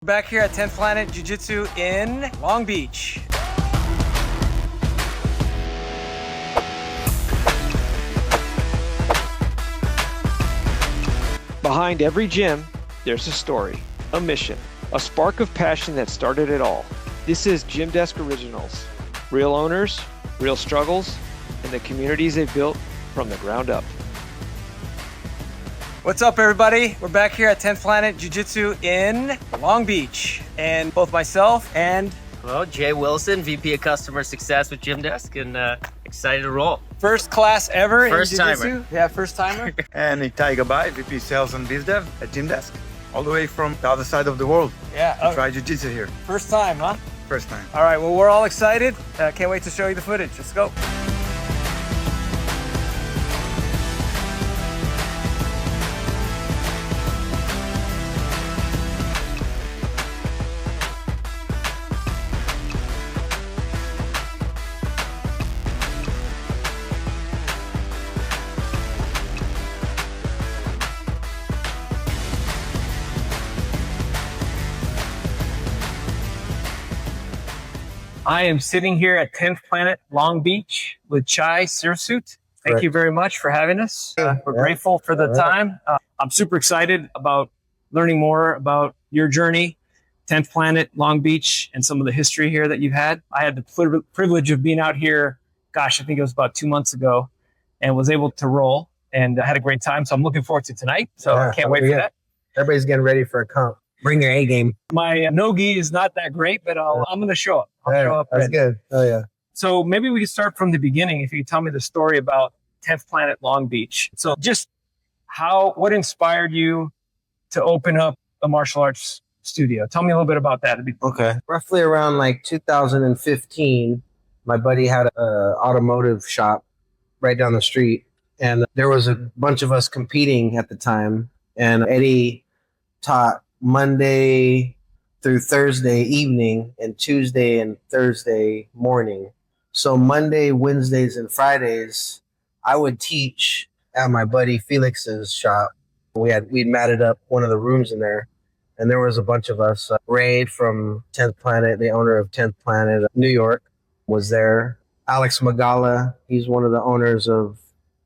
We're back here at 10th Planet Jiu-Jitsu in Long Beach. Behind every gym, there's a story, a mission, a spark of passion that started it all. This is Gymdesk Originals. Real owners, real struggles, and the communities they've built from the ground up. What's up, everybody? We're back here at 10th Planet Jiu-Jitsu in Long Beach. And both myself and... Hello, Jay Wilson, VP of Customer Success with Gymdesk, and excited to roll. First class ever First in timer. Jiu-Jitsu. Yeah, first timer. And Itai Gabay, VP Sales and BizDev at Gymdesk, all the way from the other side of the world. Yeah. Try Jiu-Jitsu here. First time, huh? First time. All right, well, we're all excited. Can't wait to show you the footage. Let's go. I am sitting here at 10th Planet Long Beach with Chai Sirisute. Thank you very much for having us. We're grateful for the time. I'm super excited about learning more about your journey, 10th Planet Long Beach, and some of the history here that you've had. I had the privilege of being out here, gosh, I think it was about 2 months ago, and was able to roll, and I had a great time. So I'm looking forward to tonight. So I can't wait for that. Everybody's getting ready for a comp. Bring your A game. My no-gi is not that great, but I'm going to show up. I'll show up. That's good. Oh, yeah. So maybe we can start from the beginning. If you could tell me the story about 10th Planet Long Beach. So just what inspired you to open up a martial arts studio? Tell me a little bit about that. Okay. Roughly around like 2015, my buddy had an automotive shop right down the street. And there was a bunch of us competing at the time. And Eddie taught Monday through Thursday evening and Tuesday and Thursday morning. So Monday, Wednesdays, and Fridays, I would teach at my buddy Felix's shop. We'd matted up one of the rooms in there, and there was a bunch of us. Ray from 10th Planet, the owner of 10th Planet New York, was there. Alex Magala, he's one of the owners of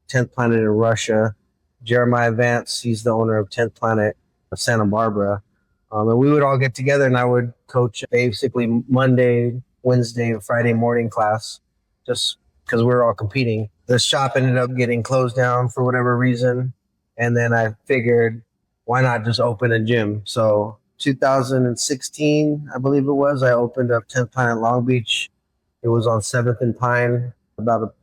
10th Planet in Russia. Jeremiah Vance, he's the owner of 10th Planet Santa Barbara. And we would all get together, and I would coach basically Monday, Wednesday, and Friday morning class, just because we were all competing. The shop ended up getting closed down for whatever reason, and then I figured, why not just open a gym? So 2016, I believe it was, I opened up 10th Planet Long Beach. It was on 7th and Pine, about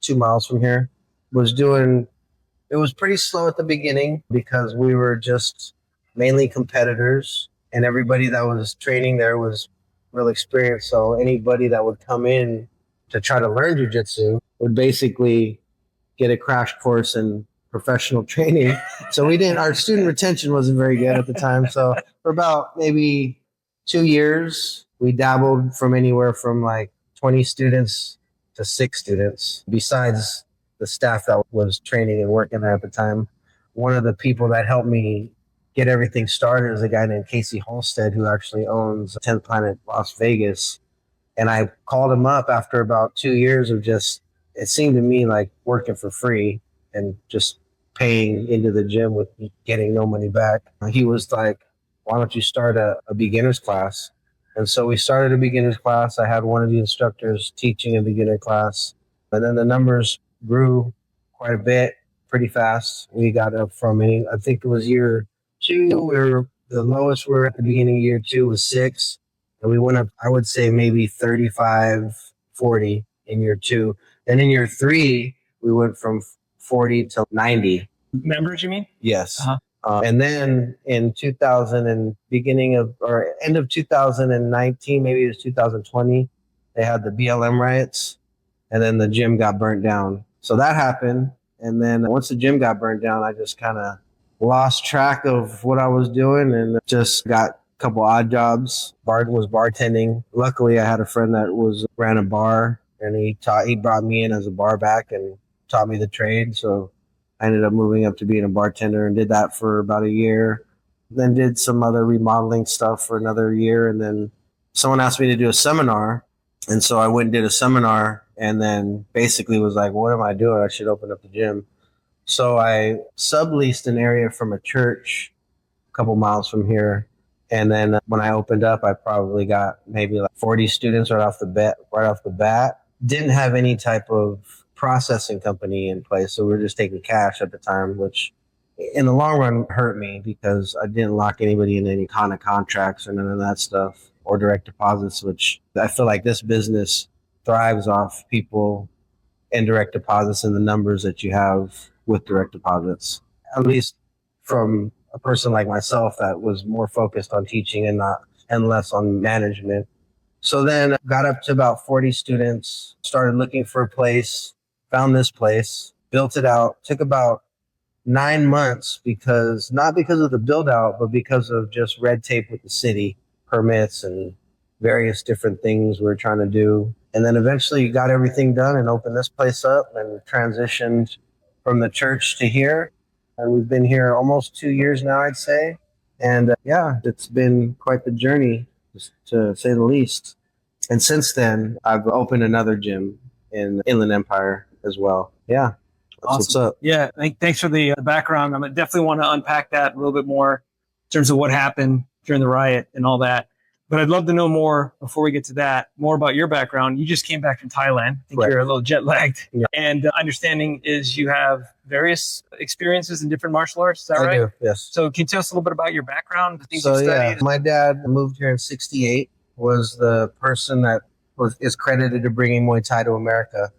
2 miles from here. It was pretty slow at the beginning because we were just mainly competitors, and everybody that was training there was real experienced. So anybody that would come in to try to learn jiu-jitsu would basically get a crash course in professional training. So our student retention wasn't very good at the time. So for about maybe 2 years, we dabbled from anywhere from like 20 students to 6 students, besides the staff that was training and working there at the time. One of the people that helped me get everything started is a guy named Casey Halstead, who actually owns 10th Planet Las Vegas. And I called him up after about 2 years of it seemed to me like working for free and just paying into the gym with getting no money back. He was like, why don't you start a beginner's class? And so we started a beginner's class. I had one of the instructors teaching a beginner class. And then the numbers grew quite a bit, pretty fast. We got up from, I think it was year 2, the lowest we were at the beginning of year 2 was 6. And we went up, I would say maybe 35, 40 in year 2. Then in year 3, we went from 40 to 90. Members, you mean? Yes. Uh-huh. And then in end of 2019, maybe it was 2020, they had the BLM riots, and then the gym got burnt down. So that happened. And then once the gym got burnt down, I just kind of lost track of what I was doing and just got a couple odd jobs. Was bartending. Luckily, I had a friend that ran a bar, and he brought me in as a bar back and taught me the trade. So I ended up moving up to being a bartender and did that for about a year. Then did some other remodeling stuff for another year. And then someone asked me to do a seminar. And so I went and did a seminar and then basically was like, what am I doing? I should open up the gym. So I subleased an area from a church a couple miles from here. And then when I opened up, I probably got maybe like 40 students right off the bat. Didn't have any type of processing company in place. So we were just taking cash at the time, which in the long run hurt me because I didn't lock anybody in any kind of contracts or none of that stuff or direct deposits, which I feel like this business thrives off people and direct deposits and the numbers that you have with direct deposits, at least from a person like myself that was more focused on teaching and less on management. So then got up to about 40 students, started looking for a place, found this place, built it out, took about 9 months not because of the build out, but because of just red tape with the city, permits and various different things we're trying to do. And then eventually got everything done and opened this place up and transitioned from the church to here. And we've been here almost 2 years now, I'd say. And yeah, it's been quite the journey, to say the least. And since then, I've opened another gym in Inland Empire as well. Yeah. That's Awesome. what's up. Yeah, thanks for the background. I definitely want to unpack that a little bit more in terms of what happened during the riot and all that. But I'd love to know more before we get to that, more about your background. You just came back from Thailand. I think Right. You're a little jet lagged. Yeah. And understanding is you have various experiences in different martial arts. Is that right? I do, yes. So can you tell us a little bit about your background, the things So you yeah, studied? my dad moved here in '68. Was the person that is credited to bringing Muay Thai to America.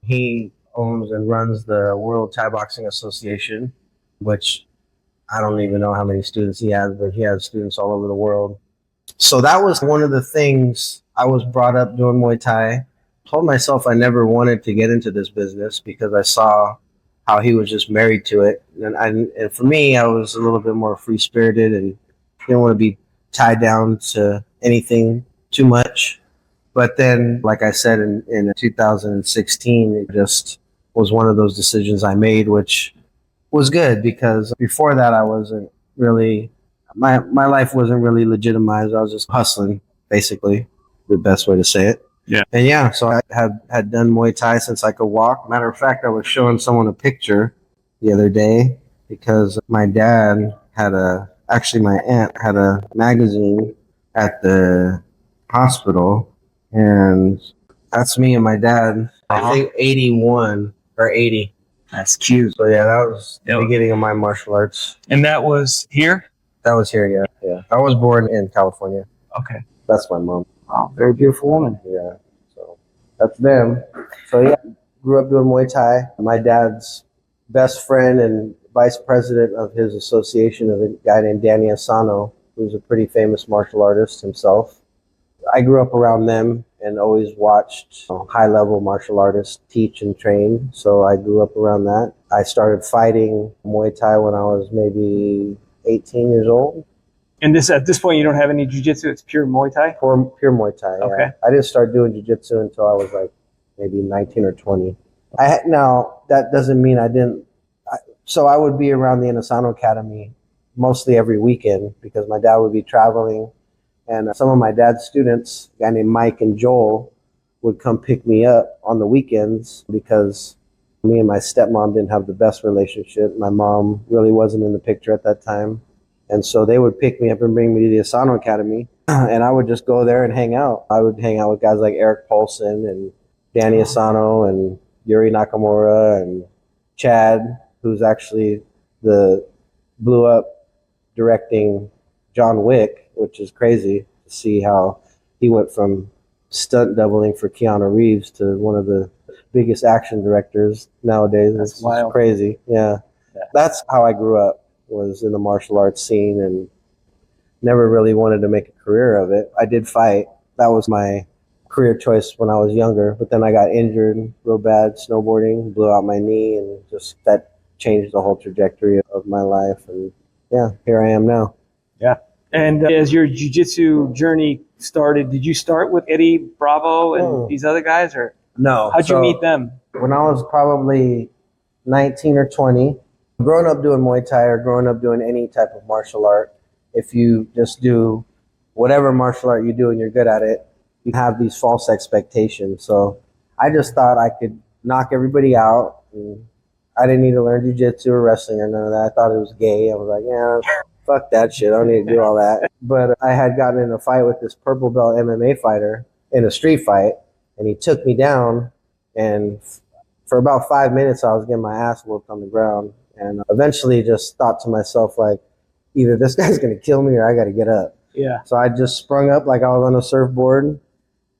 He owns and runs the World Thai Boxing Association, which I don't even know how many students he has, but he has students all over the world. So that was one of the things. I was brought up doing Muay Thai. Told myself I never wanted to get into this business because I saw how he was just married to it. And for me, I was a little bit more free-spirited and didn't want to be tied down to anything too much. But then, like I said, in 2016, it just was one of those decisions I made, which was good because before that, I wasn't really, my life wasn't really legitimized. I was just hustling, basically, the best way to say it. Yeah. And yeah, so I had done Muay Thai since I could walk. Matter of fact, I was showing someone a picture the other day because my dad actually my aunt had a magazine at the hospital, and that's me and my dad. I think 81 or 80. That's cute. So yeah, that was the Yeah. beginning of my martial arts. And that was here? That was here, yeah. I was born in California. Okay. That's my mom. Wow, very beautiful woman. Yeah. So that's them. So yeah, grew up doing Muay Thai. My dad's best friend and vice president of his association is a guy named Danny Asano, who's a pretty famous martial artist himself. I grew up around them and always watched high-level martial artists teach and train. So I grew up around that. I started fighting Muay Thai when I was maybe 18 years old. And at this point, you don't have any jiu-jitsu. It's pure Muay Thai? Pure Muay Thai, yeah. Okay. I didn't start doing jiu-jitsu until I was like maybe 19 or 20. Now, that doesn't mean I didn't. So I would be around the Inasano Academy mostly every weekend because my dad would be traveling. And some of my dad's students, a guy named Mike and Joel, would come pick me up on the weekends because me and my stepmom didn't have the best relationship. My mom really wasn't in the picture at that time. And so they would pick me up and bring me to the Asano Academy. And I would just go there and hang out. I would hang out with guys like Eric Paulson and Danny Asano and Yuri Nakamura and Chad, who's actually blew up directing John Wick, which is crazy to see how he went from stunt doubling for Keanu Reeves to one of the biggest action directors nowadays. That's It's wild. crazy. Yeah. That's how I grew up, was in the martial arts scene, and never really wanted to make a career of it. I did fight. That was my career choice when I was younger, but then I got injured real bad snowboarding, blew out my knee, and just that changed the whole trajectory of my life. And yeah, here I am now. And as your jiu-jitsu journey started, did you start with Eddie Bravo and these other guys, or No. how'd you so meet them? When I was probably 19 or 20, growing up doing Muay Thai or growing up doing any type of martial art, if you just do whatever martial art you do and you're good at it, you have these false expectations. So I just thought I could knock everybody out. And I didn't need to learn jiu-jitsu or wrestling or none of that. I thought it was gay. I was like, yeah, fuck that shit. I don't need to do all that. But I had gotten in a fight with this purple belt MMA fighter in a street fight, and he took me down. And for about 5 minutes, I was getting my ass whooped on the ground. And eventually just thought to myself, like, either this guy's going to kill me or I got to get up. Yeah. So I just sprung up like I was on a surfboard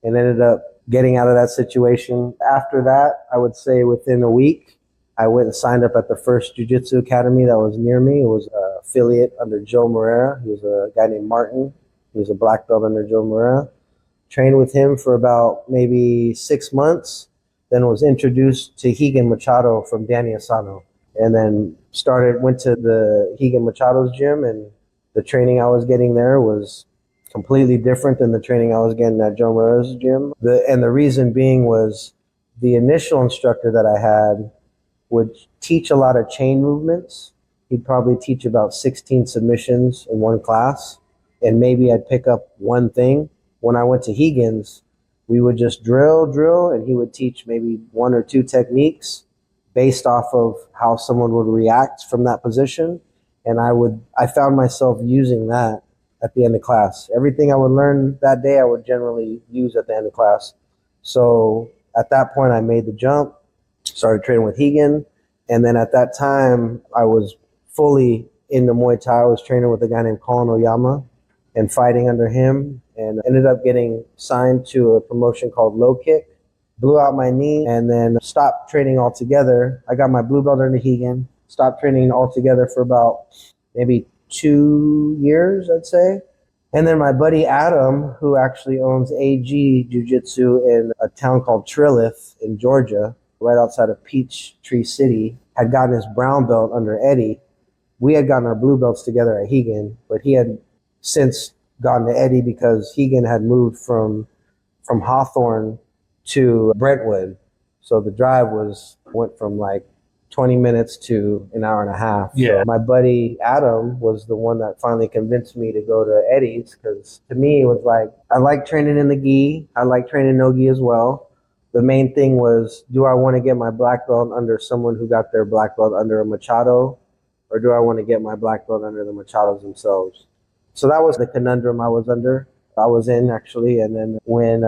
and ended up getting out of that situation. After that, I would say within a week, I went and signed up at the first jiu-jitsu academy that was near me. It was an affiliate under Joe Moreira. He was a guy named Martin. He was a black belt under Joe Moreira. Trained with him for about maybe 6 months. Then was introduced to Higan Machado from Danny Asano. And then went to the Higan Machado's gym, and the training I was getting there was completely different than the training I was getting at Joe Moreira's gym. And the reason being was the initial instructor that I had would teach a lot of chain movements. He'd probably teach about 16 submissions in one class, and maybe I'd pick up one thing. When I went to Higan's, we would just drill, and he would teach maybe one or two techniques based off of how someone would react from that position. And I found myself using that at the end of class. Everything I would learn that day, I would generally use at the end of class. So at that point, I made the jump, started training with Higan. And then at that time, I was fully into Muay Thai. I was training with a guy named Colin Oyama and fighting under him, and ended up getting signed to a promotion called Low Kick. Blew out my knee and then stopped training altogether. I got my blue belt under Higan, stopped training altogether for about maybe 2 years, I'd say. And then my buddy Adam, who actually owns AG Jiu-Jitsu in a town called Trilith in Georgia, right outside of Peachtree City, had gotten his brown belt under Eddie. We had gotten our blue belts together at Higan, but he had since gone to Eddie because Higan had moved from Hawthorne to Brentwood. So the drive went from like 20 minutes to an hour and a half. Yeah. So my buddy Adam was the one that finally convinced me to go to Eddie's, because to me it was like, I like training in the gi. I like training no gi as well. The main thing was, do I want to get my black belt under someone who got their black belt under a Machado, or do I want to get my black belt under the Machados themselves? So that was the conundrum I was in actually. And then when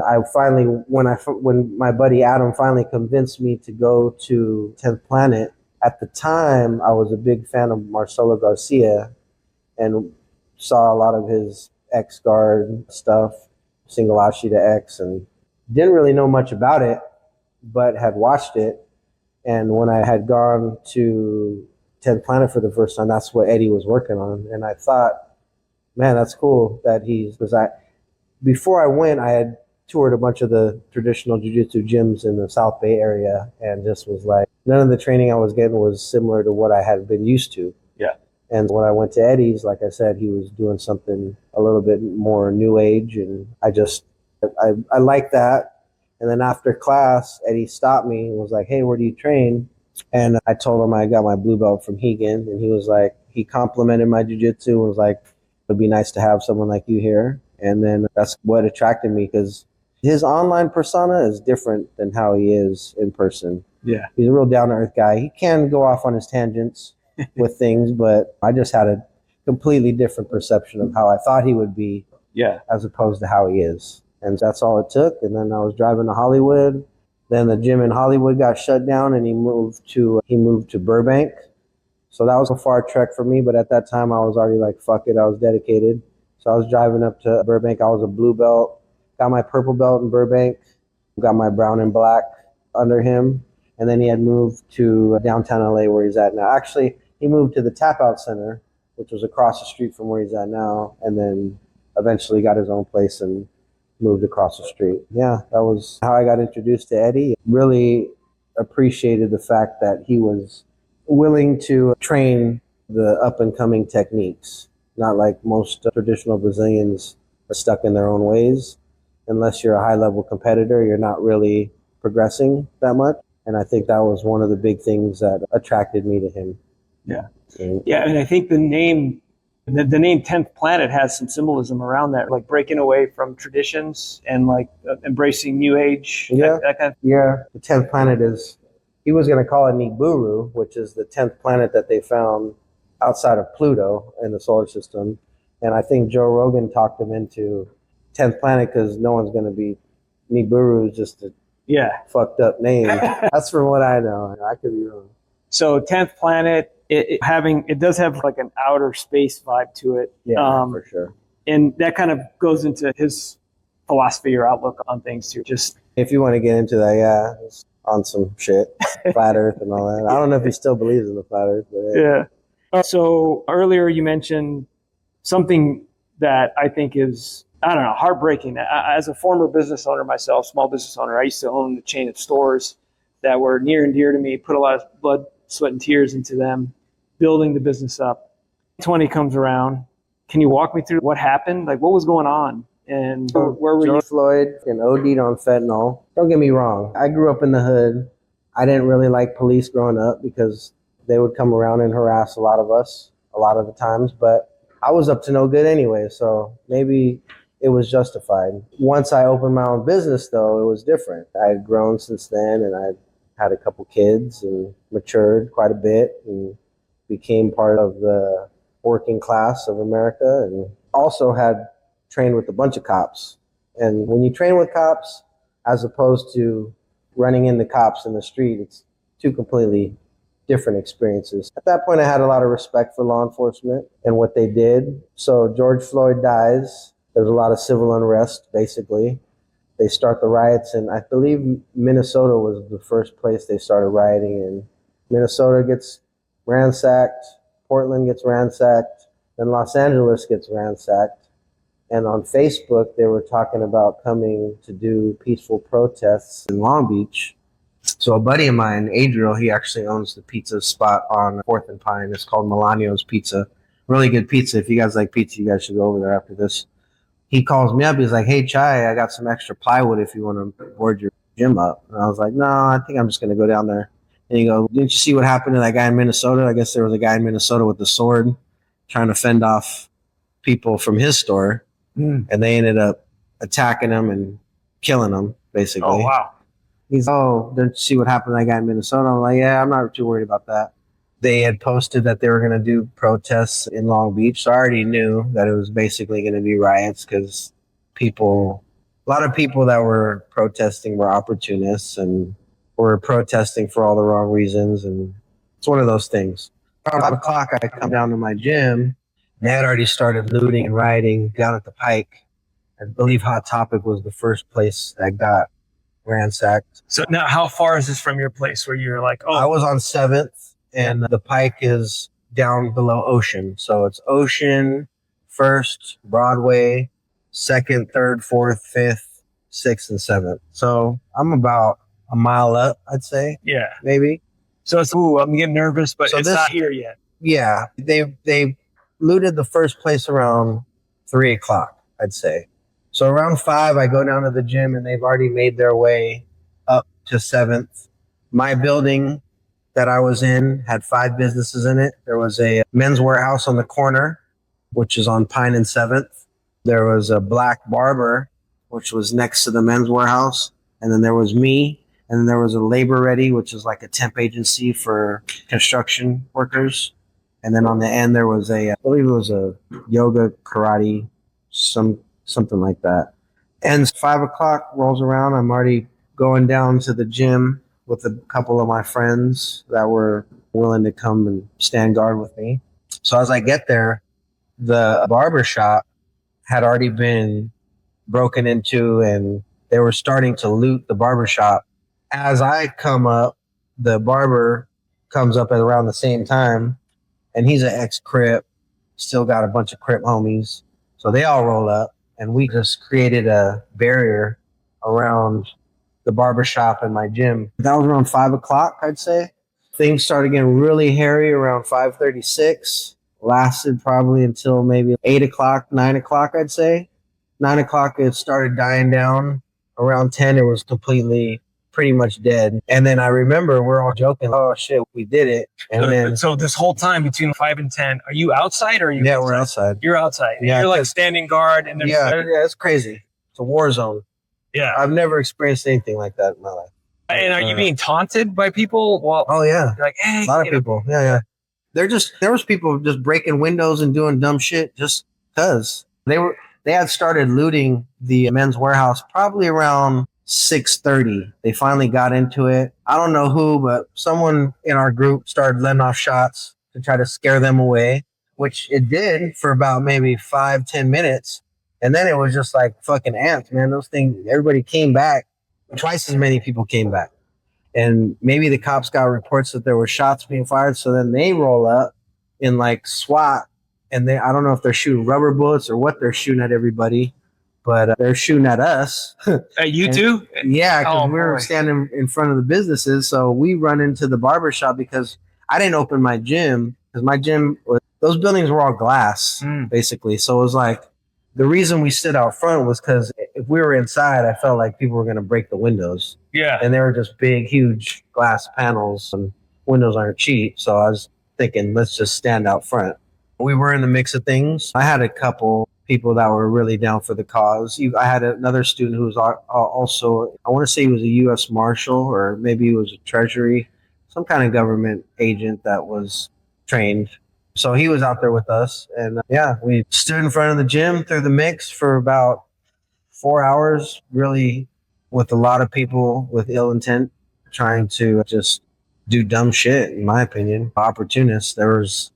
my buddy Adam finally convinced me to go to 10th Planet, at the time I was a big fan of Marcelo Garcia and saw a lot of his X guard stuff, single ashi to X, and didn't really know much about it, but had watched it. And when I had gone to 10th Planet for the first time, that's what Eddie was working on. And I thought, man, that's cool that before I went, I had toured a bunch of the traditional jiu-jitsu gyms in the South Bay area, and just was like, none of the training I was getting was similar to what I had been used to. Yeah. And when I went to Eddie's, like I said, he was doing something a little bit more new age, and I liked that. And then after class, Eddie stopped me and was like, hey, where do you train? And I told him I got my blue belt from Higan, and he was like, he complimented my jiu-jitsu and was like, it'd be nice to have someone like you here. And then that's what attracted me, because his online persona is different than how he is in person. Yeah. He's a real down-to-earth guy. He can go off on his tangents with things, but I just had a completely different perception of how I thought he would be, as opposed to how he is. And that's all it took. And then I was driving to Hollywood. Then the gym in Hollywood got shut down, and he moved to Burbank. So that was a far trek for me, but at that time I was already like, fuck it, I was dedicated. So I was driving up to Burbank. I was a blue belt, got my purple belt in Burbank, got my brown and black under him. And then he had moved to downtown LA where he's at now. Actually, he moved to the Tap Out Center, which was across the street from where he's at now, and then eventually got his own place and moved across the street. Yeah, that was how I got introduced to Eddie. Really appreciated the fact that he was willing to train the up-and-coming techniques. Not like most traditional Brazilians are stuck in their own ways. Unless you're a high-level competitor, you're not really progressing that much. And I think that was one of the big things that attracted me to him. Yeah. Yeah, and I think the name The name 10th Planet has some symbolism around that, like breaking away from traditions and like embracing new age. Yeah. That kind of. Yeah. The 10th planet is, he was going to call it Nibiru, which is the 10th planet that they found outside of Pluto in the solar system. And I think Joe Rogan talked him into 10th planet because no one's going to be, Nibiru is just a fucked up name. That's from what I know. I could be wrong. So 10th Planet, it does have like an outer space vibe to it. Yeah, for sure. And that kind of goes into his philosophy or outlook on things too. Just if you want to get into that, yeah, it's on some shit, flat Earth and all that. I don't know if he still believes in the flat Earth, but yeah. So earlier you mentioned something that I think is, I don't know, heartbreaking. As a former business owner myself, small business owner, I used to own a chain of stores that were near and dear to me, put a lot of blood, sweat, and tears into them, building the business up. 20 comes around. Can you walk me through what happened? Like, what was going on? And where were you? Floyd and OD'd on fentanyl. Don't get me wrong. I grew up in the hood. I didn't really like police growing up because they would come around and harass a lot of us a lot of the times. But I was up to no good anyway, so maybe it was justified. Once I opened my own business, though, it was different. I had grown since then, and I had a couple kids and matured quite a bit and became part of the working class of America, and also had trained with a bunch of cops. And when you train with cops, as opposed to running into cops in the street, it's two completely different experiences. At that point, I had a lot of respect for law enforcement and what they did. So George Floyd dies. There's a lot of civil unrest, basically. They start the riots, and I believe Minnesota was the first place they started rioting in. Minnesota gets ransacked, Portland gets ransacked, then Los Angeles gets ransacked. And on Facebook, they were talking about coming to do peaceful protests in Long Beach. So a buddy of mine, Adriel, he actually owns the pizza spot on 4th and Pine. It's called Melano's Pizza. Really good pizza. If you guys like pizza, you guys should go over there after this. He calls me up. He's like, "Hey, Chai, I got some extra plywood if you want to board your gym up." And I was like, "No, I think I'm just going to go down there." And he goes, "Didn't you see what happened to that guy in Minnesota? I guess there was a guy in Minnesota with a sword trying to fend off people from his store. And they ended up attacking him and killing him, basically." Oh, wow. He's, "Oh, didn't you see what happened to that guy in Minnesota?" I'm like, "Yeah, I'm not too worried about that." They had posted that they were going to do protests in Long Beach. So I already knew that it was basically going to be riots because a lot of people that were protesting were opportunists and were protesting for all the wrong reasons. And it's one of those things. Around 5 o'clock, I come down to my gym. They had already started looting and rioting down at the Pike. I believe Hot Topic was the first place that got ransacked. So now, how far is this from your place where you're like, oh? I was on 7th, and the Pike is down below Ocean. So it's Ocean, 1st, Broadway, 2nd, 3rd, 4th, 5th, 6th, and 7th. So I'm about a mile up, I'd say. Yeah. Maybe. So it's, I'm getting nervous, but it's not here yet. Yeah. They looted the first place around 3 o'clock, I'd say. So around 5, I go down to the gym, and they've already made their way up to 7th. My building that I was in had 5 businesses in it. There was a men's warehouse on the corner, which is on Pine and 7th. There was a black barber, which was next to the men's warehouse. And then there was me. And then there was a Labor Ready, which is like a temp agency for construction workers. And then on the end, there was I believe it was a yoga, karate, something like that. And 5 o'clock rolls around. I'm already going down to the gym with a couple of my friends that were willing to come and stand guard with me. So as I get there, the barber shop had already been broken into, and they were starting to loot the barber shop. As I come up, the barber comes up at around the same time, and he's an ex-Crip, still got a bunch of Crip homies. So they all roll up, and we just created a barrier around the barbershop and my gym. That was around 5 o'clock, I'd say. Things started getting really hairy around 5:36. Lasted probably until maybe 8 o'clock, 9 o'clock, I'd say. 9 o'clock, it started dying down. Around 10, it was completely pretty much dead. And then I remember we're all joking, oh shit, we did it. And then So this whole time between 5 and 10, are you outside or are you yeah, inside? we're outside. You're outside. Yeah, You're like standing guard and there's Yeah, it's crazy. It's a war zone. yeah. I've never experienced anything like that in my life. And are you being taunted by people? Well, Oh yeah, you're like, hey, a lot of people. Yeah. There was people just breaking windows and doing dumb shit just because they had started looting the Men's Warehouse probably around 6:30. They finally got into it. I don't know who, but someone in our group started letting off shots to try to scare them away, which it did for about maybe 5-10 minutes. And then it was just like fucking ants, man. Those things, everybody came back. Twice as many people came back. And maybe the cops got reports that there were shots being fired. So then they roll up in like SWAT. And I don't know if they're shooting rubber bullets or what they're shooting at everybody, but they're shooting at us. Hey, you too? Yeah, because Oh, we were boy. standing in front of the businesses. So we run into the barber shop because I didn't open my gym because my gym, those buildings were all glass, basically. So it was like, the reason we stood out front was because if we were inside, I felt like people were going to break the windows. Yeah. And they were just big, huge glass panels, and windows aren't cheap. So I was thinking, let's just stand out front. We were in the mix of things. I had a couple people that were really down for the cause. I had another student who was also, I want to say he was a U.S. Marshal or maybe he was a Treasury, some kind of government agent that was trained. So he was out there with us. And we stood in front of the gym through the mix for about 4 hours, really with a lot of people with ill intent trying to just do dumb shit, in my opinion. Opportunists. There was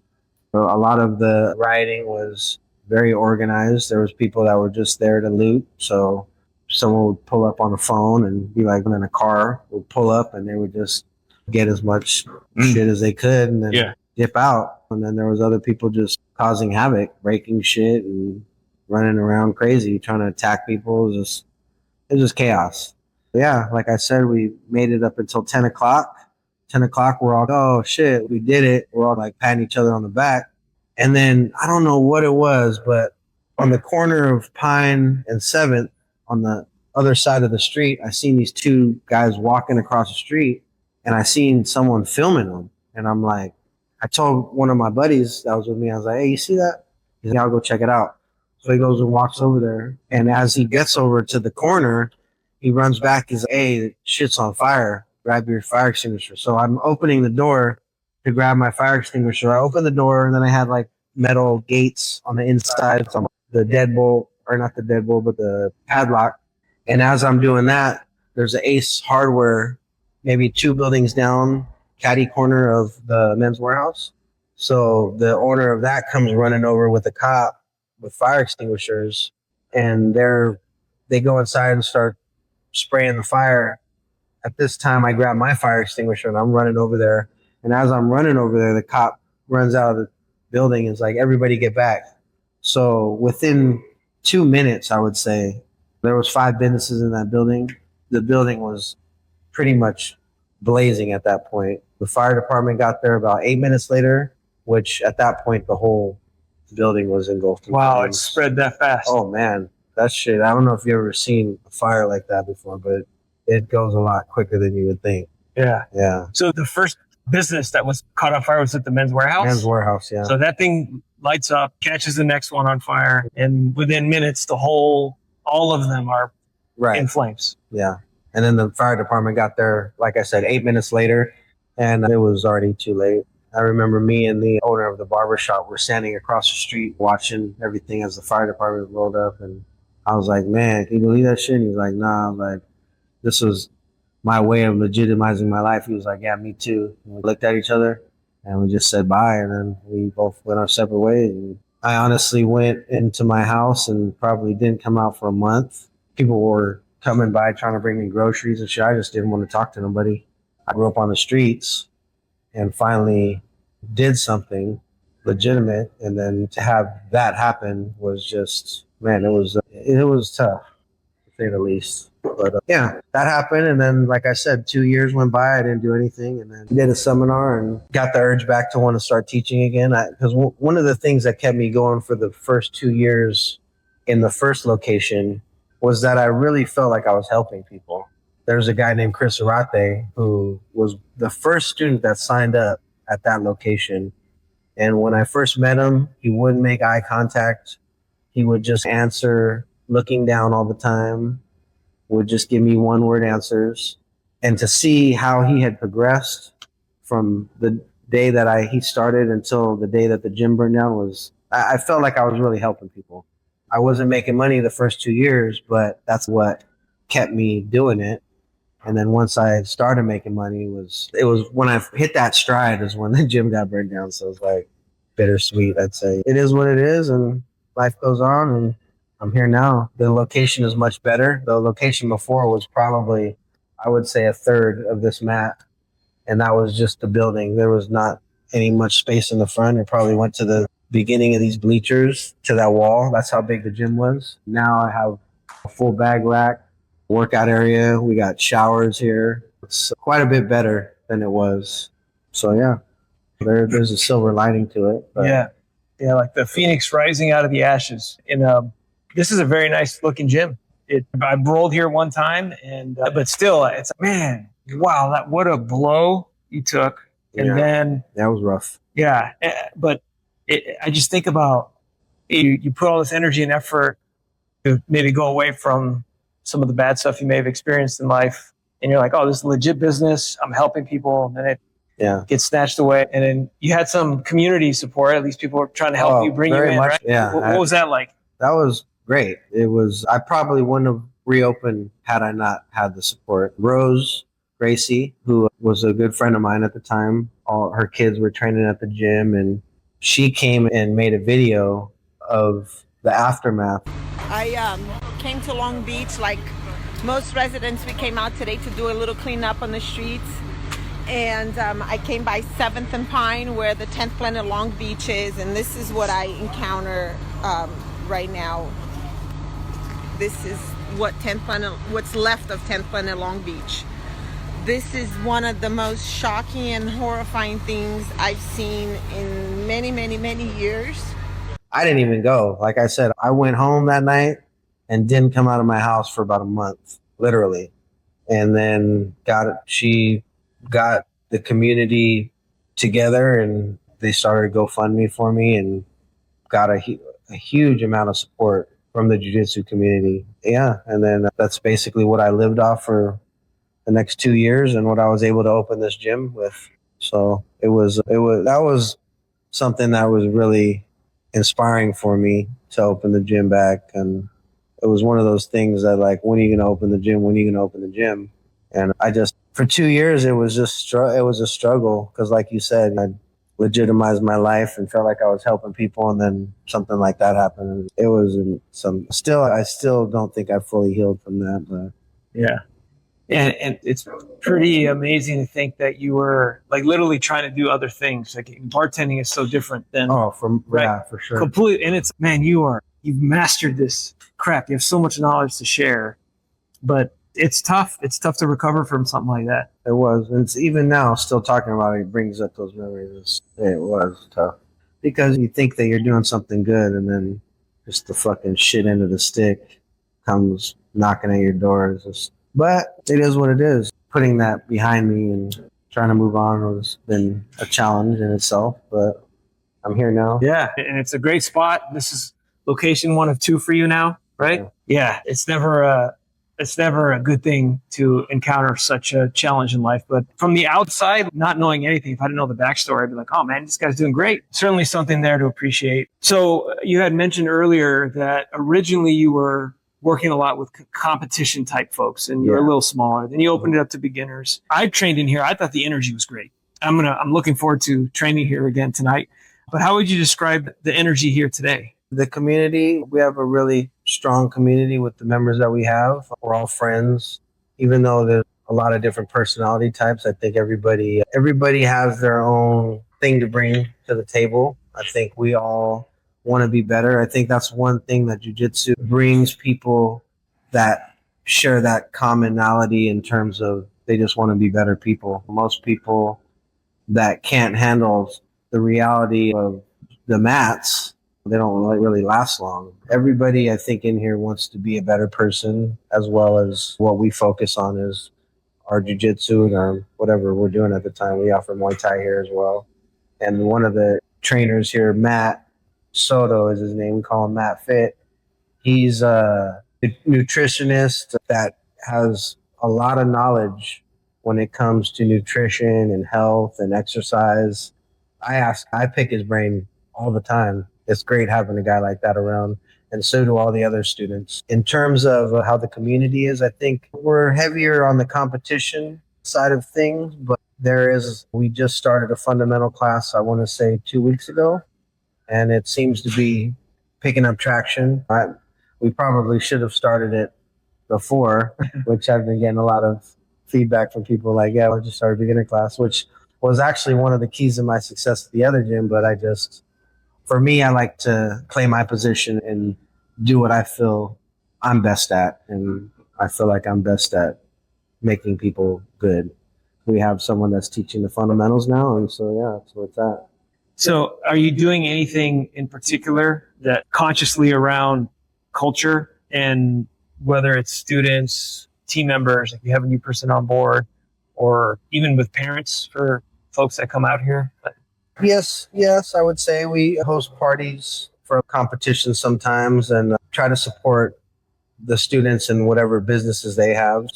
a lot of the rioting was very organized. There was people that were just there to loot. So someone would pull up on a phone and be like, in a car would pull up and they would just get as much shit as they could and then dip out. And then there was other people just causing havoc, breaking shit and running around crazy, trying to attack people. It was just chaos. Yeah, like I said, we made it up until 10 o'clock. 10 o'clock, we're all, oh shit, we did it. We're all like patting each other on the back. And then I don't know what it was, but on the corner of Pine and 7th, on the other side of the street, I seen these two guys walking across the street and I seen someone filming them. And I'm like, I told one of my buddies that was with me, I was like, hey, you see that? He's like, I'll go check it out. So he goes and walks over there. And as he gets over to the corner, he runs back. He's like, hey, shit's on fire. Grab your fire extinguisher. So I'm opening the door to grab my fire extinguisher. I open the door and then I had like metal gates on the inside. So the deadbolt, or not the deadbolt, but the padlock. And as I'm doing that, there's an Ace Hardware, maybe 2 buildings down, caddy corner of the Men's Warehouse. So the owner of that comes running over with a cop with fire extinguishers, and they go inside and start spraying the fire. At this time, I grab my fire extinguisher and I'm running over there. And as I'm running over there, the cop runs out of the building and is like, everybody get back. So within 2 minutes, I would say, there was 5 businesses in that building. The building was pretty much blazing at that point. The fire department got there about 8 minutes later, which at that point, the whole building was engulfed in Wow, flames. it spread that fast. Oh man, that shit. I don't know if you've ever seen a fire like that before, but it goes a lot quicker than you would think. Yeah. Yeah. So the first business that was caught on fire was at the Men's Warehouse? Men's Warehouse, yeah. So that thing lights up, catches the next one on fire, and within minutes, all of them are in flames. Yeah. And then the fire department got there, like I said, 8 minutes later, and it was already too late. I remember me and the owner of the barber shop were standing across the street watching everything as the fire department rolled up. And I was like, man, can you believe that shit? And he was like, nah. I was like, this was my way of legitimizing my life. He was like, yeah, me too. And we looked at each other and we just said bye. And then we both went our separate ways. And I honestly went into my house and probably didn't come out for a month. People were coming by trying to bring me groceries and shit. I just didn't want to talk to nobody. I grew up on the streets and finally did something legitimate. And then to have that happen was just, man, it was tough, to say the least. But yeah, that happened. And then, like I said, 2 years went by. I didn't do anything. And then did a seminar and got the urge back to want to start teaching again. Because one of the things that kept me going for the first 2 years in the first location was that I really felt like I was helping people. there's a guy named Chai Sirisute who was the first student that signed up at that location. And when I first met him, he wouldn't make eye contact. He would just answer looking down all the time, would just give me one word answers. And to see how he had progressed from the day that he started until the day that the gym burned down I felt like I was really helping people. I wasn't making money the first 2 years, but that's what kept me doing it. And then once I started making money, it was when I hit that stride is when the gym got burned down. So it was like bittersweet, I'd say. It is what it is, and life goes on, and I'm here now. The location is much better. The location before was probably, I would say, a third of this mat, and that was just the building. There was not any much space in the front. It probably went to the beginning of these bleachers to that wall. That's how big the gym was. Now I have a full bag rack, workout area. We got showers here. It's quite a bit better than it was. So yeah, there's a silver lining to it. But. Yeah, like the phoenix rising out of the ashes. And this is a very nice looking gym. I rolled here one time, and but still, it's man, wow, what a blow you took. And then that was rough. Yeah, but I just think about you put all this energy and effort to maybe go away from some of the bad stuff you may have experienced in life, and you're like, oh, this is a legit business. I'm helping people, and then it gets snatched away. And then you had some community support. At least people were trying to help you, bring you in, right? Yeah. What was that like? That was great. I probably wouldn't have reopened had I not had the support. Rose Gracie, who was a good friend of mine at the time, all her kids were training at the gym, and she came and made a video of the aftermath. I came to Long Beach like most residents. We came out today to do a little cleanup on the streets. And I came by 7th and Pine, where the 10th Planet Long Beach is, and this is what I encounter right now. This is what's left of 10th Planet Long Beach. This is one of the most shocking and horrifying things I've seen in many, many, many years. I didn't even go. Like I said, I went home that night and didn't come out of my house for about a month, literally. And then she got the community together, and they started GoFundMe for me, and got a huge amount of support from the jiu-jitsu community. Yeah, and then that's basically what I lived off for the next 2 years, and what I was able to open this gym with. So that was something that was really inspiring for me to open the gym back. And it was one of those things that, like, when are you going to open the gym? When are you going to open the gym? And for 2 years, it was a struggle, because like you said, I legitimized my life and felt like I was helping people, and then something like that happened. It was I still don't think I fully healed from that, but yeah. And it's pretty amazing to think that you were like literally trying to do other things. Like bartending is so different than for sure. Completely. And it's, man, you've mastered this crap. You have so much knowledge to share, but it's tough. It's tough to recover from something like that. It was. And it's even now, still talking about it brings up those memories. It was tough, because you think that you're doing something good, and then just the fucking shit end of the stick comes knocking at your door. But it is what it is. Putting that behind me and trying to move on has been a challenge in itself, but I'm here now. Yeah, and it's a great spot. This is location 1 of 2 for you now, right? Yeah, it's never a good thing to encounter such a challenge in life. But from the outside, not knowing anything, if I didn't know the backstory, I'd be like, oh man, this guy's doing great. Certainly something there to appreciate. So you had mentioned earlier that originally you were working a lot with competition type folks, and you're a little smaller. Then you opened it up to beginners. I trained in here. I thought the energy was great. I'm looking forward to training here again tonight. But how would you describe the energy here today? The community, we have a really strong community with the members that we have. We're all friends, even though there's a lot of different personality types. I think everybody has their own thing to bring to the table. I think we all want to be better. I think that's one thing that jiu-jitsu brings people that share that commonality in terms of they just want to be better people. Most people that can't handle the reality of the mats, they don't really last long. Everybody, I think, in here wants to be a better person, as well as what we focus on is our jiu-jitsu and our whatever we're doing at the time. We offer Muay Thai here as well. And one of the trainers here, Matt Soto is his name. We call him Matt Fit. He's a nutritionist that has a lot of knowledge when it comes to nutrition and health and exercise. I pick his brain all the time. It's great having a guy like that around, and so do all the other students. In terms of how the community is, I think we're heavier on the competition side of things, but we just started a fundamental class, I want to say 2 weeks ago, and it seems to be picking up traction. We probably should have started it before, which I've been getting a lot of feedback from people like, yeah, we just started beginner class, which was actually one of the keys of my success at the other gym. But for me, I like to play my position and do what I feel I'm best at. And I feel like I'm best at making people good. We have someone that's teaching the fundamentals now. And so, yeah, that's what's at. So are you doing anything in particular that consciously around culture, and whether it's students, team members, if you have a new person on board, or even with parents for folks that come out here? Yes, I would say we host parties for competitions sometimes and try to support the students in whatever businesses they have.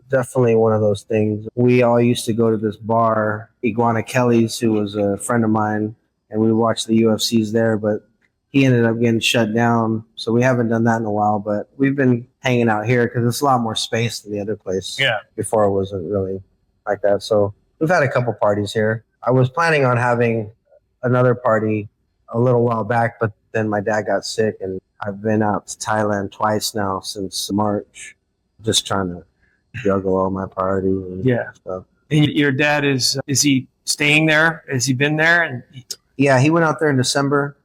Definitely one of those things. We all used to go to this bar, Iguana Kelly's, who was a friend of mine, and we watched the UFCs there, but he ended up getting shut down. So we haven't done that in a while, but we've been hanging out here because it's a lot more space than the other place. Yeah. Before it wasn't really like that. So we've had a couple parties here. I was planning on having another party a little while back, but then my dad got sick, and I've been out to Thailand twice now since March, just trying to juggle all my priorities and stuff. And your dad is he staying there? Has he been there? Yeah, he went out there in December.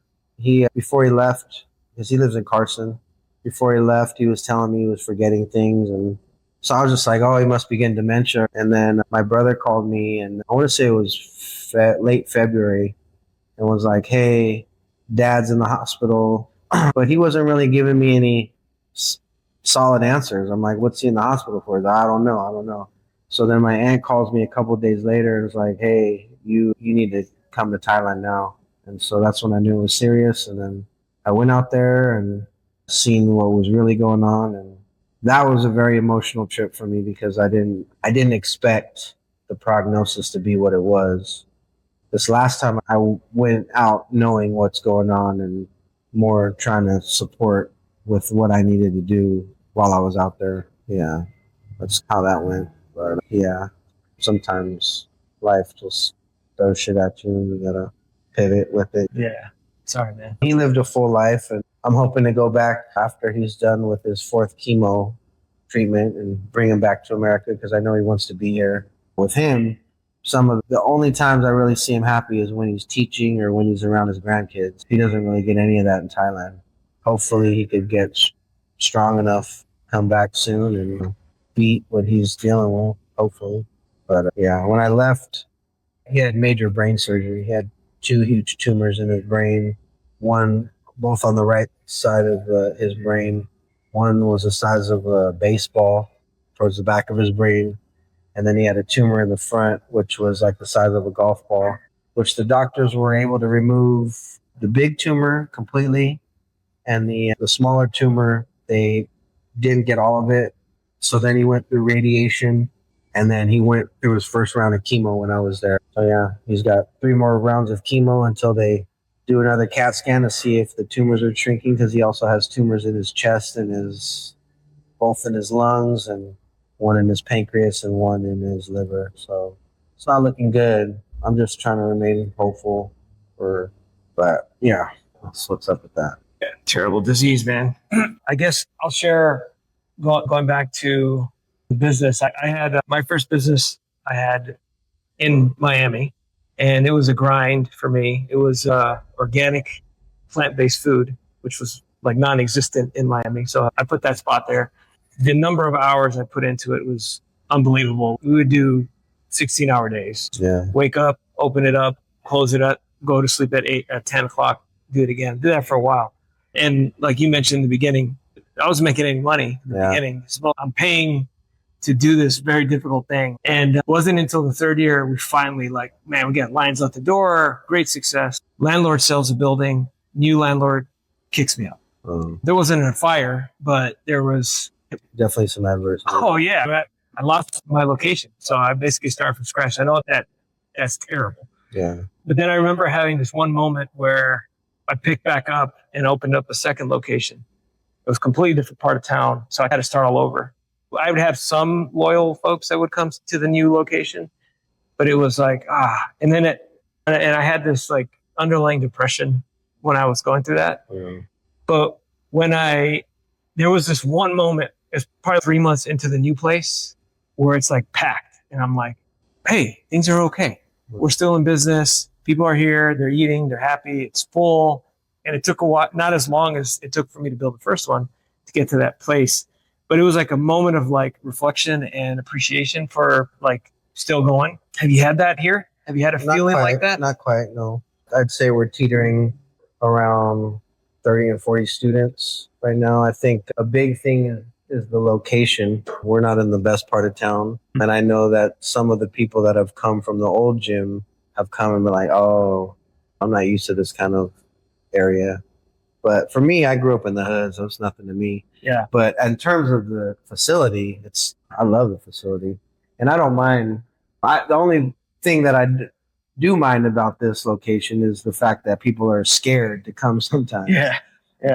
Before he left, because he lives in Carson, before he left, he was telling me he was forgetting things. And so I was just like, oh, he must be getting dementia. And then my brother called me, and I want to say it was late February, and was like, hey, Dad's in the hospital. But he wasn't really giving me any solid answers. I'm like, what's he in the hospital for? He's like, I don't know. So then my aunt calls me a couple of days later and was like, hey, you need to come to Thailand now. And so that's when I knew it was serious. And then I went out there and seen what was really going on. And that was a very emotional trip for me because I didn't expect the prognosis to be what it was. This last time I went out knowing what's going on and more trying to support with what I needed to do while I was out there. Yeah, that's how that went. But yeah, sometimes life just throws shit at you and you gotta pivot with it. Yeah. Sorry, man. He lived a full life, and I'm hoping to go back after he's done with his 4th chemo treatment and bring him back to America because I know he wants to be here. With him, some of the only times I really see him happy is when he's teaching or when he's around his grandkids. He doesn't really get any of that in Thailand. Hopefully he could get strong enough, come back soon and beat what he's dealing with, hopefully. But yeah, when I left, he had major brain surgery. He had 2 huge tumors in his brain, one both on the right side of his brain. One was the size of a baseball towards the back of his brain. And then he had a tumor in the front, which was like the size of a golf ball, which the doctors were able to remove the big tumor completely. And the smaller tumor, they didn't get all of it. So then he went through radiation. And then he went through his first round of chemo when I was there. So yeah, he's got 3 more rounds of chemo until they do another CAT scan to see if the tumors are shrinking, because he also has tumors in his chest and both in his lungs, and one in his pancreas and one in his liver. So it's not looking good. I'm just trying to remain hopeful but yeah, that's what's up with that. Yeah, terrible disease, man. I guess I'll share going back to the business. I had my first business I had in Miami, and it was a grind for me. It was organic, plant-based food, which was like non-existent in Miami. So I put that spot there. The number of hours I put into it was unbelievable. We would do 16-hour days. Yeah. Wake up, open it up, close it up, go to sleep at 10 o'clock, do it again. Do that for a while. And like you mentioned in the beginning, I wasn't making any money in the beginning. So I'm paying to do this very difficult thing. And it wasn't until the third year we finally we got lines out the door, great success. Landlord sells the building, new landlord kicks me out. There wasn't a fire, but there was definitely some adversity. Oh yeah, I lost my location, so I basically started from scratch. I know that's terrible. Yeah. But then I remember having this one moment where I picked back up and opened up a second location. It was a completely different part of town, so I had to start all over. I would have some loyal folks that would come to the new location, but it was like and then I had this like underlying depression when I was going through that. Yeah. But there was this one moment, it's probably 3 months into the new place, where it's like packed. And I'm like, hey, things are okay. We're still in business. People are here. They're eating. They're happy. It's full. And it took a while, not as long as it took for me to build the first one to get to that place. But it was like a moment of like reflection and appreciation for like still going. Have you had that here? Have you had a feeling like that? Not quite, no. I'd say we're teetering around 30 and 40 students right now. I think a big thing is the location. We're not in the best part of town. And I know that some of the people that have come from the old gym have come and been like, oh, I'm not used to this kind of area. But for me, I grew up in the hood, so it's nothing to me. Yeah. But in terms of the facility, I love the facility. And I don't mind. The only thing that I do mind about this location is the fact that people are scared to come sometimes. Yeah.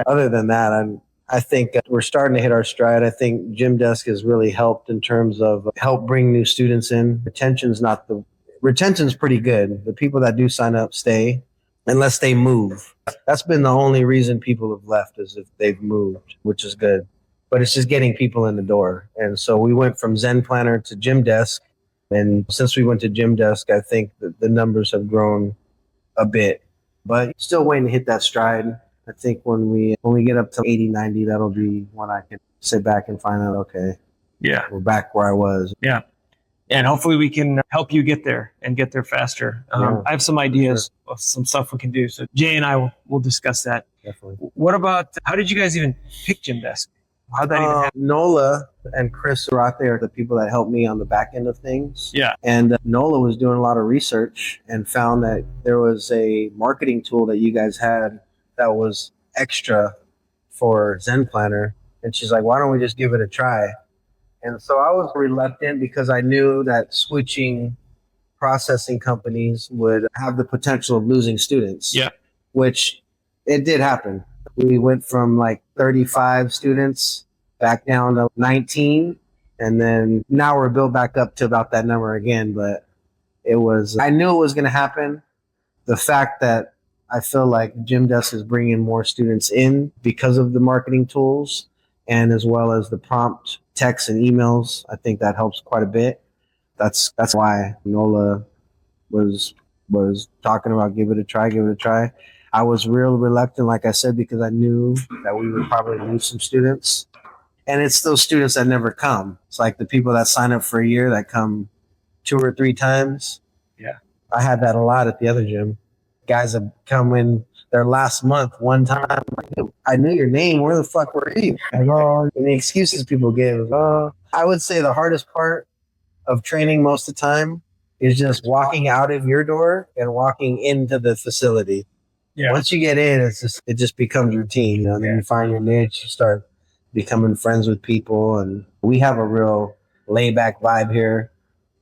Other than that, I think we're starting to hit our stride. I think Gymdesk has really helped in terms of help bring new students in. Retention's pretty good. The people that do sign up stay unless they move. That's been the only reason people have left, is if they've moved, which is good. But it's just getting people in the door. And so we went from Zen Planner to Gymdesk. And since we went to Gymdesk, I think that the numbers have grown a bit, but still waiting to hit that stride. I think when we get up to 80, 90, that'll be when I can sit back and find out, okay, Yeah. we're back where I was. Yeah. And hopefully we can help you get there and get there faster. Yeah. I have some ideas of some stuff we can do. So Jay and I will discuss that. Definitely. What about, how did you guys even pick Gymdesk? How'd that even happen? Nola and Chris Sirisute are the people that helped me on the back end of things. Yeah. And Nola was doing a lot of research and found that there was a marketing tool that you guys had that was extra for Zen Planner. And she's like, why don't we just give it a try? And so I was reluctant because I knew that switching processing companies would have the potential of losing students. Yeah. Which it did happen. We went from like 35 students back down to 19. And then now we're built back up to about that number again. But I knew it was going to happen. The fact that I feel like Gymdesk is bringing more students in because of the marketing tools and as well as the prompt texts and emails. I think that helps quite a bit. That's why Nola was talking about give it a try. I was real reluctant, like I said, because I knew that we would probably lose some students. And it's those students that never come. It's like the people that sign up for a year that come 2 or 3 times. Yeah. I had that a lot at the other gym. Guys have come in their last month one time. Like, I knew your name. Where the fuck were you? And the excuses people give. I would say the hardest part of training most of the time is just walking out of your door and walking into the facility. Yeah. Once you get in, it just becomes routine. You know? Then you find your niche. You start becoming friends with people, and we have a real laid back vibe here.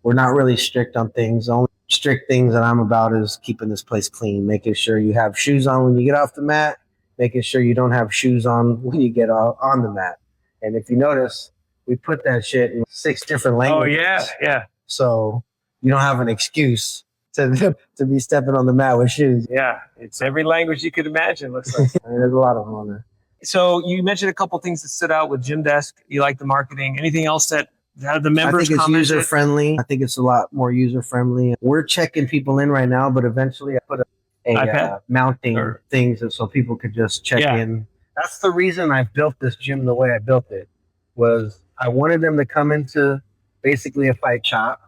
We're not really strict on things. The only strict things that I'm about is keeping this place clean, making sure you have shoes on when you get off the mat, making sure you don't have shoes on when you get on the mat. And if you notice, we put that shit in 6 different languages. Oh, yeah. Yeah. So you don't have an excuse to be stepping on the mat with shoes. Yeah. It's every language you could imagine, looks like. I mean, there's a lot of them on there. So you mentioned a couple things that stood out with Gymdesk. You like the marketing. Anything else that the members I think it's commented? user friendly. I think it's a lot more user friendly. We're checking people in right now, but eventually I put a mounting things so people could just check in. That's the reason I built this gym the way I built it. Was I wanted them to come into basically a fight shop,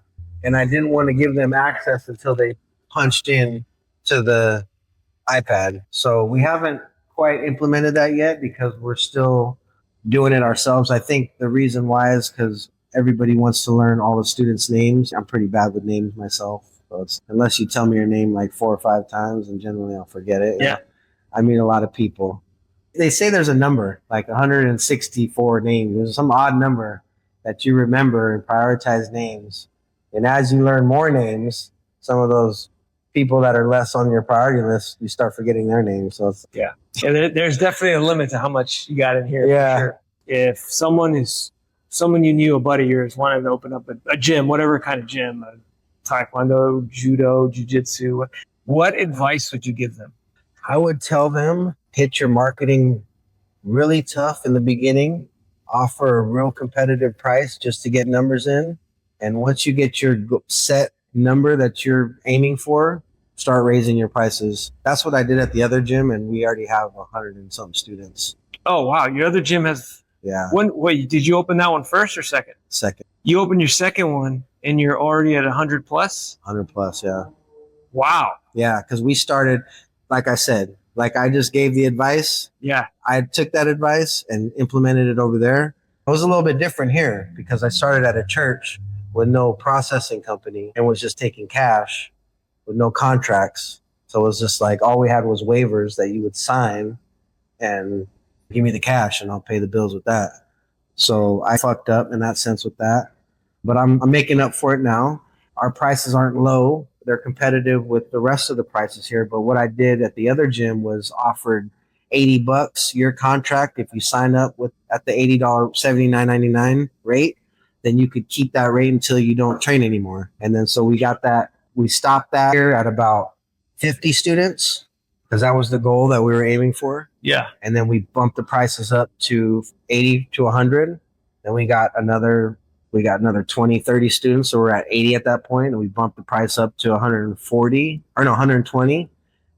and I didn't want to give them access until they punched in to the iPad. So we haven't quite implemented that yet because we're still doing it ourselves. I think the reason why is because everybody wants to learn all the students' names. I'm pretty bad with names myself. So unless you tell me your name like 4 or 5 times, and generally I'll forget it. Yeah. I meet a lot of people. They say there's a number, like 164 names. There's some odd number that you remember and prioritize names. And as you learn more names, some of those people that are less on your priority list, you start forgetting their names. So it's, Yeah, there's definitely a limit to how much you got in here. Yeah. For sure. If someone you knew, a buddy of yours, wanted to open up a gym, whatever kind of gym, taekwondo, judo, jiu-jitsu, what advice would you give them? I would tell them, hit your marketing really tough in the beginning, offer a real competitive price just to get numbers in. And once you get your set number that you're aiming for, start raising your prices. That's what I did at the other gym, and we already have 100 and some students. Oh, wow. Your other gym has... Yeah. Wait, did you open that one first or second? Second. You opened your second one, and you're already at 100 plus? 100 plus, yeah. Wow. Yeah, because we started, like I said, like I just gave the advice. Yeah. I took that advice and implemented it over there. It was a little bit different here because I started at a church with no processing company and was just taking cash with no contracts. So it was just like all we had was waivers that you would sign and give me the cash and I'll pay the bills with that. So I fucked up in that sense with that, but I'm making up for it now. Our prices aren't low. They're competitive with the rest of the prices here. But what I did at the other gym was offered $80 your contract. If you sign up with at the $80, $79.99 rate, then you could keep that rate until you don't train anymore. And then so we got that. We stopped that here at about 50 students because that was the goal that we were aiming for. Yeah. And then we bumped the prices up to 80 to 100. Then we got another 20, 30 students. So we're at 80 at that point, and we bumped the price up to 120.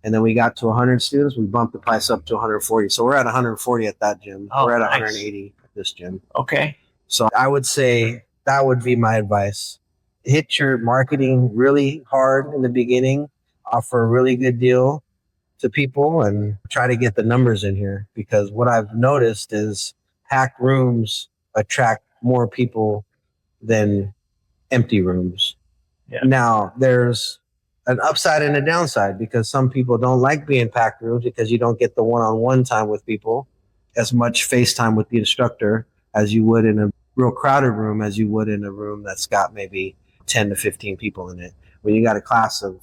And then we got to 100 students. We bumped the price up to 140. So we're at 140 at that gym. Oh, we're at nice. 180 at this gym. Okay. So I would say that would be my advice. Hit your marketing really hard in the beginning, offer a really good deal to people, and try to get the numbers in here. Because what I've noticed is packed rooms attract more people than empty rooms. Yeah. Now, there's an upside and a downside because some people don't like being packed rooms because you don't get the one-on-one time with people, as much face time with the instructor as you would in a real crowded room, as you would in a room that's got maybe 10 to 15 people in it. When you got a class of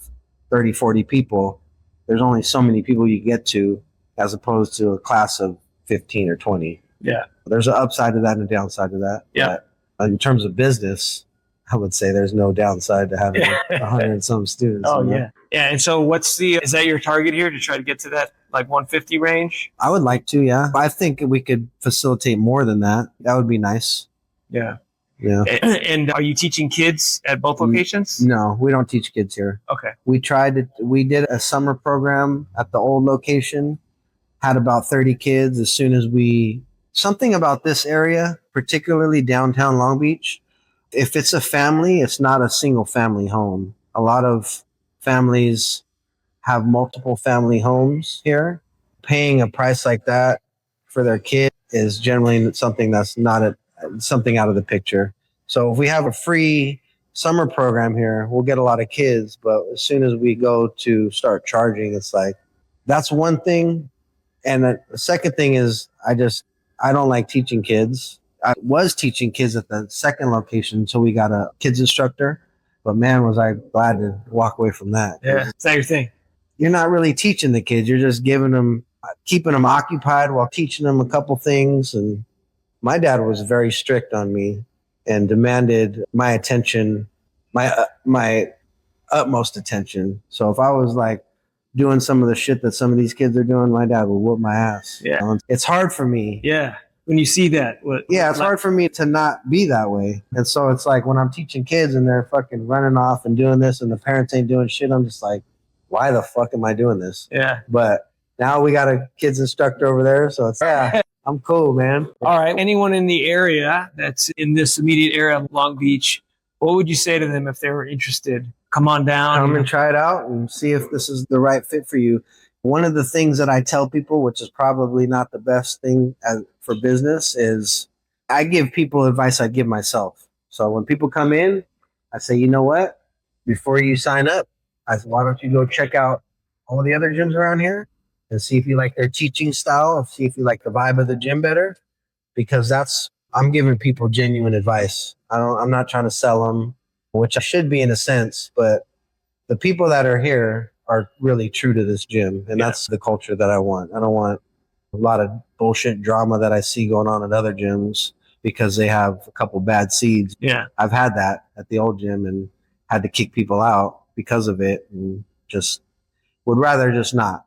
30, 40 people, there's only so many people you get to as opposed to a class of 15 or 20. Yeah. There's an upside to that and a downside to that. Yeah. But in terms of business, I would say there's no downside to having 100 and some students. Oh, you know? yeah. Yeah. And so is that your target here to try to get to that like 150 range? I would like to, yeah. I think we could facilitate more than that. That would be nice. Yeah. Yeah. And are you teaching kids at both locations? No, we don't teach kids here. Okay. We did a summer program at the old location, had about 30 kids. As soon as something about this area, particularly downtown Long Beach, if it's a family, it's not a single family home. A lot of families have multiple family homes here. Paying a price like that for their kid is generally something that's not something out of the picture. So if we have a free summer program here, we'll get a lot of kids. But as soon as we go to start charging, it's like, that's one thing. And the second thing is I don't like teaching kids. I was teaching kids at the second location until we got a kids instructor. But man, was I glad to walk away from that. Yeah. Is that your thing? You're not really teaching the kids. You're just keeping them occupied while teaching them a couple things. And my dad was very strict on me and demanded my attention, my utmost attention. So if I was like doing some of the shit that some of these kids are doing, my dad would whoop my ass. Yeah. You know? It's hard for me. Yeah. When you see that. It's hard for me to not be that way. And so it's like when I'm teaching kids and they're fucking running off and doing this and the parents ain't doing shit, I'm just like, why the fuck am I doing this? Yeah. But now we got a kids instructor over there. So it's, I'm cool, man. All right. Anyone in the area that's in this immediate area of Long Beach, what would you say to them if they were interested? Come on down. Come and try it out and see if this is the right fit for you. One of the things that I tell people, which is probably not the best thing for business, is I give people advice I give myself. So when people come in, I say, you know what? Before you sign up, I said, why don't you go check out all the other gyms around here and see if you like their teaching style, see if you like the vibe of the gym better, because I'm giving people genuine advice. I'm not trying to sell them, which I should be in a sense, but the people that are here are really true to this gym, and that's the culture that I want. I don't want a lot of bullshit drama that I see going on at other gyms because they have a couple bad seeds. Yeah. I've had that at the old gym and had to kick people out because of it, and just would rather just not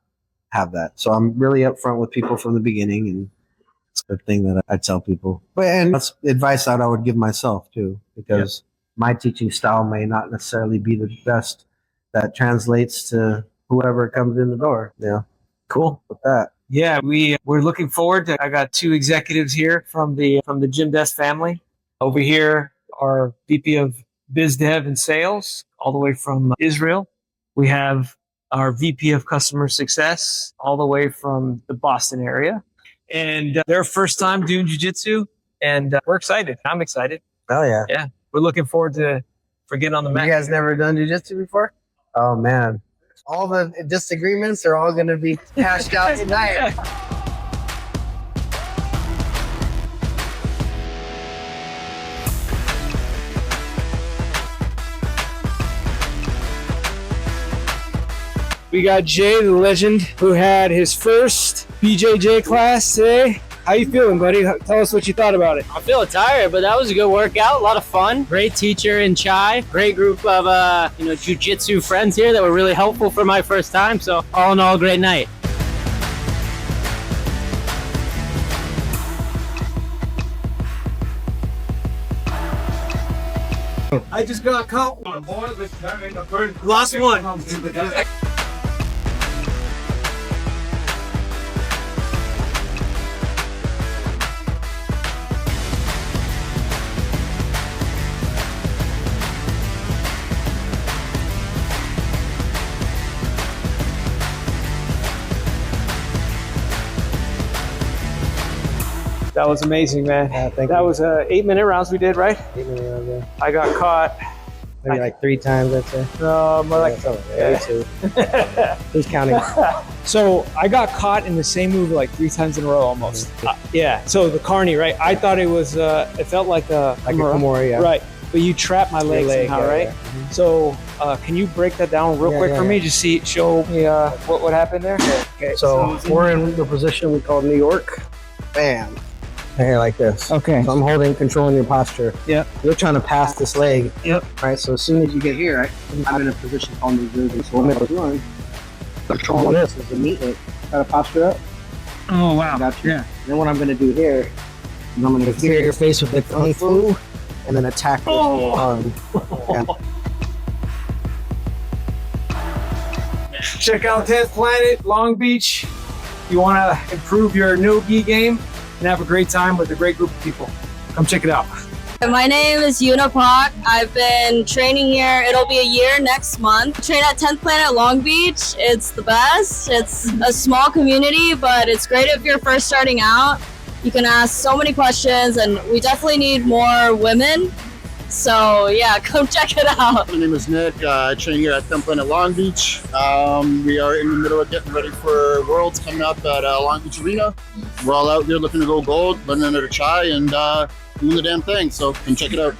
have that. So I'm really upfront with people from the beginning, and it's a good thing that I tell people. And that's advice that I would give myself too, because my teaching style may not necessarily be the best that translates to whoever comes in the door. Yeah. Cool. With that. Yeah, we're looking forward to. I got 2 executives here from the Gymdesk family. Over here, our VP of Biz Dev and Sales, all the way from Israel. We have our VP of Customer Success, all the way from the Boston area, and their first time doing jiu-jitsu, and we're excited. I'm excited. Oh yeah. Yeah, we're looking forward to getting on the mat. You guys never done jiu-jitsu before? Oh man. All the disagreements are all going to be hashed out tonight. We got Jay, the legend, who had his first BJJ class today. How you feeling, buddy? Tell us what you thought about it. I'm feeling tired, but that was a good workout. A lot of fun. Great teacher in Chai. Great group of jiu-jitsu friends here that were really helpful for my first time. So all in all, great night. I just got caught. Lost one. That was amazing, man. That was 8-minute rounds we did, right? 8-minute round, yeah. I got caught. Maybe like 3 times, I'd say. No, more like Yeah, 2. Who's counting? So I got caught in the same move like 3 times in a row almost. Yeah. So the carny, right? I thought it was. It felt like a Kimura, yeah. Right. But you trapped my leg somehow, right? Yeah. Mm-hmm. So can you break that down real quick for me? Just show me what happened there. Okay. So we're in the position we call New York. Bam. Here, like this. Okay. So I'm controlling your posture. Yep. You're trying to pass this leg. Yep. Right. So as soon as you get here, I'm in a position called New Jersey. So what I'm doing, controlling this is the meat leg. Got to posture up. Oh wow. Got you. Yeah. Then what I'm going to do here is I'm going to clear your face with the kung fu and then attack this arm. Yeah. Check out 10th Planet, Long Beach. You want to improve your no-gi game and have a great time with a great group of people. Come check it out. My name is Yuna Pak. I've been training here. It'll be a year next month. Train at 10th Planet Long Beach. It's the best. It's a small community, but it's great if you're first starting out. You can ask so many questions, and we definitely need more women. So yeah, come check it out. My name is Nick. I train here at 10th Planet Long Beach. We are in the middle of getting ready for Worlds coming up at Long Beach Arena. We're all out there looking to go gold, learning under the Chai, and doing the damn thing. So come check it out.